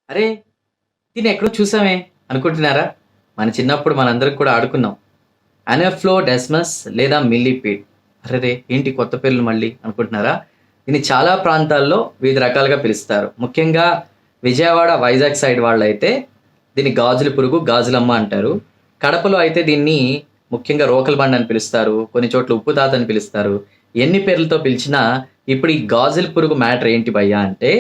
అరే! దీన్ని ఎక్కడో చూసామే అనుకుంటున్నారా? మన చిన్నప్పుడు మనందరం కూడా ఆడుకున్నాం. అనెఫ్లోడెస్మస్ లేదా మిల్లీపీడ్. అరెరే! ఏంటి కొత్త పేర్లు మళ్ళీ అనుకుంటున్నారా? దీన్ని చాలా ప్రాంతాల్లో వివిధ రకాలుగా పిలుస్తారు. ముఖ్యంగా విజయవాడ, వైజాగ్ సైడ్ వాళ్ళైతే దీన్ని గాజుల పురుగు, గాజులమ్మ అంటారు. కడపలో అయితే దీన్ని ముఖ్యంగా రోకల బండ అని పిలుస్తారు. కొన్ని చోట్ల ఉప్పు తాత అని పిలుస్తారు. ఎన్ని పేర్లతో పిలిచినా ఇప్పుడు ఈ గాజుల పురుగు మ్యాటర్ ఏంటి భయ్యా అంటే,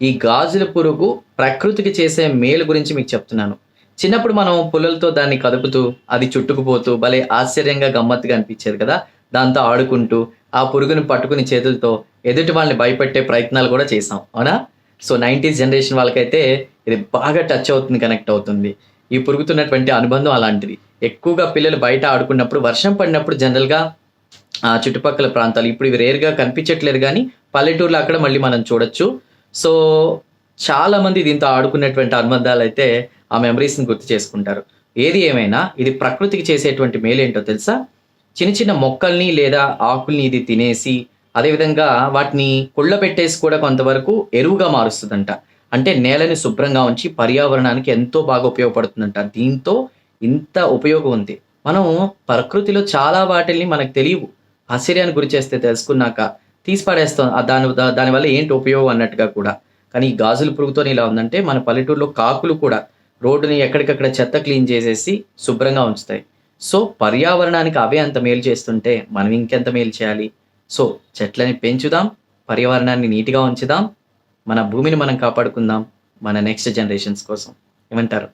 ఈ గాజుల పురుగు ప్రకృతికి చేసే మేలు గురించి మీకు చెప్తున్నాను. చిన్నప్పుడు మనం పుల్లలతో దాన్ని కదుపుతూ, అది చుట్టుకుపోతూ భలే ఆశ్చర్యంగా, గమ్మత్తుగా అనిపించేది కదా! దాంతో ఆడుకుంటూ, ఆ పురుగుని పట్టుకుని చేతులతో ఎదుటి వాళ్ళని భయపెట్టే ప్రయత్నాలు కూడా చేశాం. అవునా? సో, 90స్ జనరేషన్ వాళ్ళకైతే ఇది బాగా టచ్ అవుతుంది, కనెక్ట్ అవుతుంది. ఈ పురుగుతున్నటువంటి అనుబంధం అలాంటిది. ఎక్కువగా పిల్లలు బయట ఆడుకున్నప్పుడు, వర్షం పడినప్పుడు జనరల్‌గా చుట్టుపక్కల ప్రాంతాలు ఇప్పుడు ఇవి రేర్‌గా కనిపించట్లేదు గానీ, పల్లెటూర్లో అక్కడ మళ్ళీ మనం చూడొచ్చు. సో, చాలామంది దీంతో ఆడుకున్నటువంటి అనుబంధాలైతే ఆ మెమోరీస్‌ని గుర్తు చేసుకుంటారు. ఏది ఏమైనా ఇది ప్రకృతికి చేసేటువంటి మేలేంటో తెలుసా? చిన్న చిన్న మొక్కల్ని లేదా ఆకుల్ని ఇది తినేసి, అదేవిధంగా వాటిని కుళ్ళబెట్టేసి కూడా కొంతవరకు ఎరువుగా మారుస్తదంట. అంటే నేలని శుభ్రంగా ఉంచి పర్యావరణానికి ఎంతో బాగా ఉపయోగపడుతుందంట. దీంతో ఇంత ఉపయోగం ఉంది. మనం ప్రకృతిలో చాలా వాటిల్ని మనకు తెలియవు. ఆశ్చర్యానికి గురిచేస్తే తెలుసుకున్నాక తీసి పడేస్తాం. దానివల్ల ఏంటి ఉపయోగం అన్నట్టుగా కూడా. కానీ ఈ గాజుల పురుగుతోని ఇలా ఉందంటే మన పల్లెటూరులో కాకులు కూడా రోడ్డుని ఎక్కడికక్కడ చెత్త క్లీన్ చేసేసి శుభ్రంగా ఉంచుతాయి. సో, పర్యావరణానికి అవే అంత మేలు చేస్తుంటే మనం ఇంకెంత మేలు చేయాలి? సో, చెట్లని పెంచుదాం, పర్యావరణాన్ని నీట్‌గా ఉంచుదాం, మన భూమిని మనం కాపాడుకుందాం. మన నెక్స్ట్ జనరేషన్స్ కోసం. ఏమంటారు?